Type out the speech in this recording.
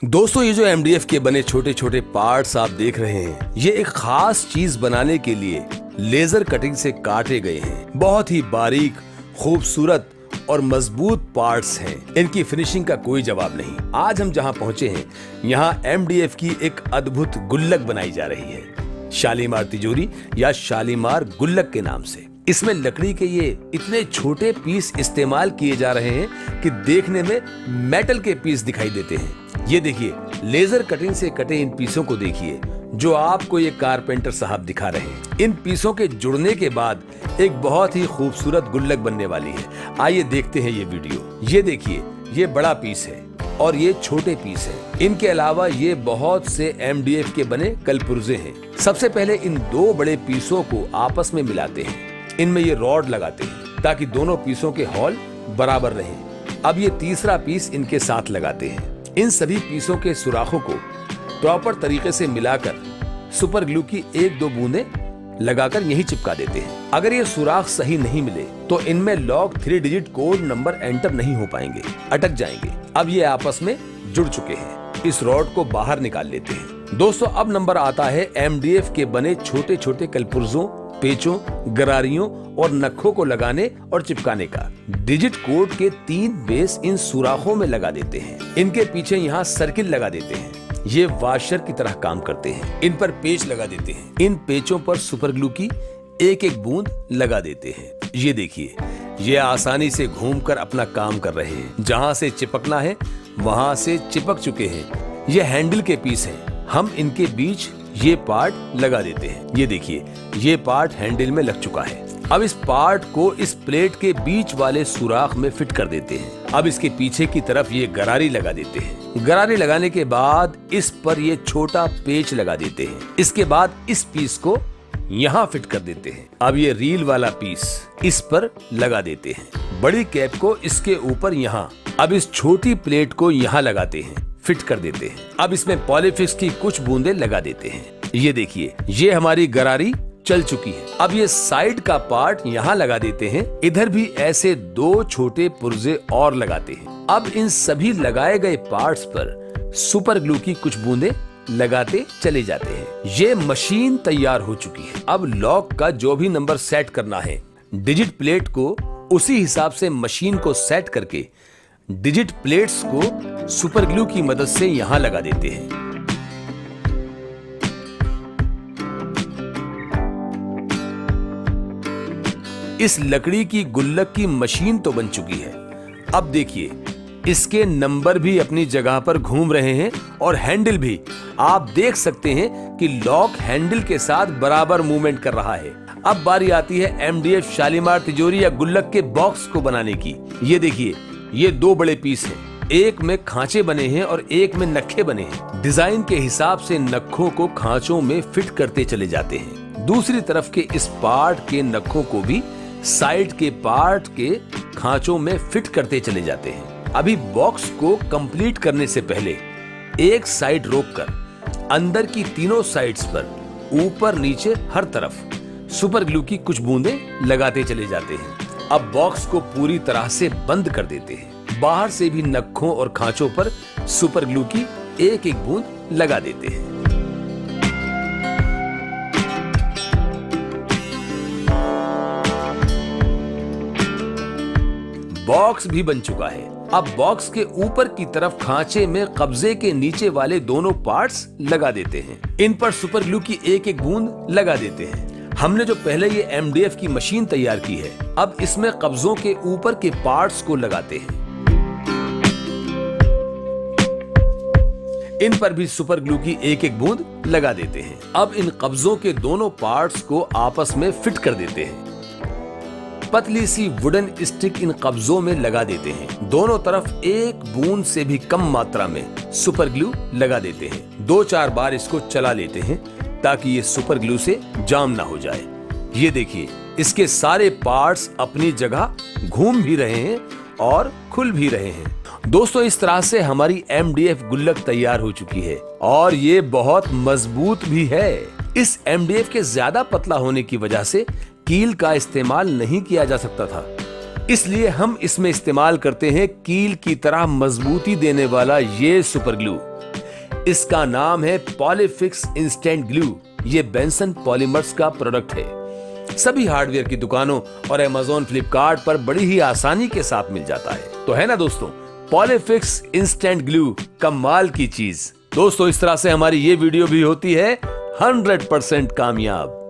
दोस्तों, ये जो एमडीएफ के बने छोटे छोटे पार्ट्स आप देख रहे हैं, ये एक खास चीज बनाने के लिए लेजर कटिंग से काटे गए हैं। बहुत ही बारीक, खूबसूरत और मजबूत पार्ट्स हैं। इनकी फिनिशिंग का कोई जवाब नहीं। आज हम जहां पहुंचे हैं, यहाँ एमडीएफ की एक अद्भुत गुल्लक बनाई जा रही है, शालीमार तिजोरी या शालीमार गुल्लक के नाम से। इसमें लकड़ी के ये इतने छोटे पीस इस्तेमाल किए जा रहे हैं कि देखने में मेटल के पीस दिखाई देते हैं। ये देखिए, लेजर कटिंग से कटे इन पीसों को देखिए, जो आपको ये कारपेंटर साहब दिखा रहे हैं। इन पीसों के जुड़ने के बाद एक बहुत ही खूबसूरत गुल्लक बनने वाली है। आइए देखते हैं ये वीडियो। ये देखिए, ये बड़ा पीस है और ये छोटे पीस है। इनके अलावा ये बहुत से एमडीएफ के बने कलपुर्जे हैं। सबसे पहले इन दो बड़े पीसों को आपस में मिलाते हैं। इनमें ये रॉड लगाते हैं ताकि दोनों पीसों के हॉल बराबर रहें। अब ये तीसरा पीस इनके साथ लगाते हैं। इन सभी पीसों के सुराखों को प्रॉपर तरीके से मिलाकर सुपर ग्लू की 1-2 बूंदें लगाकर यहीं चिपका देते हैं। अगर ये सुराख सही नहीं मिले तो इनमें lock 3 digit code number enter नहीं हो पाएंगे, अटक जाएंगे। अब ये आपस में जुड़ चुके हैं। इस रॉड को बाहर निकाल लेते हैं। दोस्तों, अब नंबर आता है एमडीएफ के बने छोटे छोटे कलपुर्जों, पेचों, गरारियों और नखों को लगाने और चिपकाने का। डिजिट कोड के 3 बेस इन सुराखों में लगा देते हैं। इनके पीछे यहाँ सर्किल लगा देते हैं। ये वाशर की तरह काम करते हैं। इन पर पेच लगा देते हैं। इन पेचों पर सुपर ग्लू की 1-1 बूंद लगा देते हैं। ये देखिए, ये आसानी से घूमकर अपना काम कर रहे हैं। जहाँ से चिपकना है वहाँ से चिपक चुके हैं। ये हैंडल के पीस हैं। हम इनके बीच ये पार्ट लगा देते हैं। ये देखिए, ये पार्ट हैंडल में लग चुका है। अब इस पार्ट को इस प्लेट के बीच वाले सुराख में फिट कर देते हैं। अब इसके पीछे की तरफ ये गरारी लगा देते हैं। गरारी लगाने के बाद इस पर ये छोटा पेच लगा देते हैं। इसके बाद इस पीस को यहाँ फिट कर देते हैं। अब ये रील वाला पीस इस पर लगा देते हैं। बड़ी कैप को इसके ऊपर यहाँ, अब इस छोटी प्लेट को यहाँ लगाते हैं, फिट कर देते हैं। अब इसमें पॉलीफिक्स की कुछ बूंदें लगा देते हैं। ये देखिए, ये हमारी गरारी चल चुकी है। अब ये साइड का पार्ट यहाँ लगा देते हैं। इधर भी ऐसे 2 छोटे पुर्जे और लगाते हैं। अब इन सभी लगाए गए पार्ट्स पर सुपर ग्लू की कुछ बूंदें लगाते चले जाते हैं। ये मशीन तैयार हो चुकी है। अब लॉक का जो भी नंबर सेट करना है, डिजिट प्लेट को उसी हिसाब से मशीन को सेट करके डिजिट प्लेट्स को सुपर ग्लू की मदद से यहाँ लगा देते हैं। इस लकड़ी की गुल्लक की मशीन तो बन चुकी है। अब देखिए, इसके नंबर भी अपनी जगह पर घूम रहे हैं और हैंडल भी आप देख सकते हैं कि लॉक हैंडल के साथ बराबर मूवमेंट कर रहा है। अब बारी आती है एमडीएफ शालीमार तिजोरी या गुल्लक के बॉक्स को बनाने की। ये देखिए, ये 2 बड़े पीस हैं। एक में खांचे बने हैं और एक में नक्खे बने हैं। डिजाइन के हिसाब से नखों को खांचों में फिट करते चले जाते हैं। दूसरी तरफ के इस पार्ट के नखों को भी साइड के पार्ट के खांचों में फिट करते चले जाते हैं। अभी बॉक्स को कंप्लीट करने से पहले एक साइड रोककर अंदर की तीनों साइड्स पर ऊपर नीचे हर तरफ सुपर ग्लू की कुछ बूंदें लगाते चले जाते हैं। अब बॉक्स को पूरी तरह से बंद कर देते हैं। बाहर से भी नखों और खांचों पर सुपर ग्लू की 1-1 बूंद लगा देते हैं। बॉक्स भी बन चुका है। अब बॉक्स के ऊपर की तरफ खांचे में कब्जे के नीचे वाले दोनों पार्ट्स लगा देते हैं। इन पर सुपर ग्लू की 1-1 बूंद लगा देते हैं। हमने जो पहले ये एमडीएफ की मशीन तैयार की है, अब इसमें कब्जों के ऊपर के पार्ट्स को लगाते हैं। इन पर भी सुपर ग्लू की 1-1 बूंद लगा देते हैं। अब इन कब्जों के दोनों पार्ट्स को आपस में फिट कर देते हैं। पतली सी वुडन स्टिक इन कब्जों में लगा देते हैं। दोनों तरफ 1 बूंद से भी कम मात्रा में सुपर ग्लू लगा देते हैं। 2-4 बार इसको चला लेते हैं ताकि ये सुपर ग्लू से जाम ना हो जाए। ये देखिए, इसके सारे पार्ट्स अपनी जगह घूम भी रहे हैं और खुल भी रहे हैं। दोस्तों, इस तरह से हमारी एमडीएफ गुल्लक तैयार हो चुकी है और ये बहुत मजबूत भी है। इस एमडीएफ के ज्यादा पतला होने की वजह से कील का इस्तेमाल नहीं किया जा सकता था। इसलिए हम इसमें इस्तेमाल करते हैं कील की तरह मजबूती देने वाला ये सुपर ग्लू। इसका नाम है पॉलीफिक्स इंस्टेंट ग्लू। ये बेंसन पॉलीमर्स का प्रोडक्ट है। सभी हार्डवेयर की दुकानों और Amazon, फ्लिपकार्ट पर बड़ी ही आसानी के साथ मिल जाता है। तो है ना दोस्तों, पॉलीफिक्स इंस्टेंट ग्लू कमाल की चीज। दोस्तों, इस तरह से हमारी ये वीडियो भी होती है 100% कामयाब।